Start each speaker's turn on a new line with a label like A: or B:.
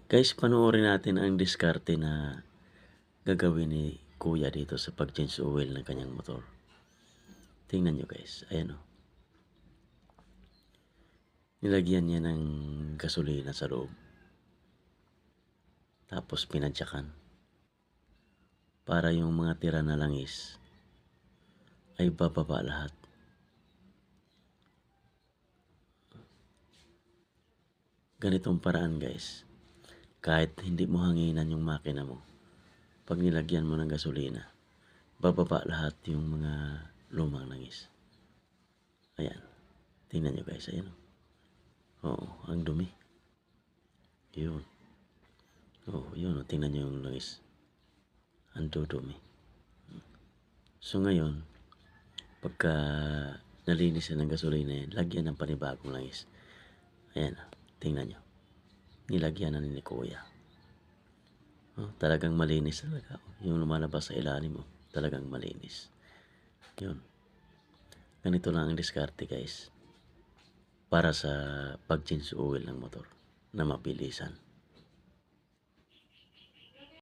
A: Guys, panoorin natin ang diskarte na gagawin ni Kuya dito sa pag-change oil ng kanyang motor. Tingnan nyo guys, ayan o. Nilagyan niya ng gasolina sa loob. Tapos pinadyakan. Para yung mga tira na langis ay bababa lahat. Ganitong paraan guys. Kahit hindi mo hanginan yung makina mo, pag nilagyan mo ng gasolina, bababa lahat yung mga lumang langis. Ayan. Tingnan nyo guys. Ayan. Oo, ang dumi. Yun. Oo, yun. Tingnan nyo yung langis. Ang dudumi. So ngayon, pagka nalinis na ng gasolina yan, lagyan ng panibagong langis. Ayan. Tingnan nyo. Nilagyan na ni Kuya. Oh, talagang malinis talaga. Yung lumalabas sa ilalim mo, talagang malinis. Yun. Ganito lang ang diskarte guys. Para sa pag-change oil ng motor na mabilisan.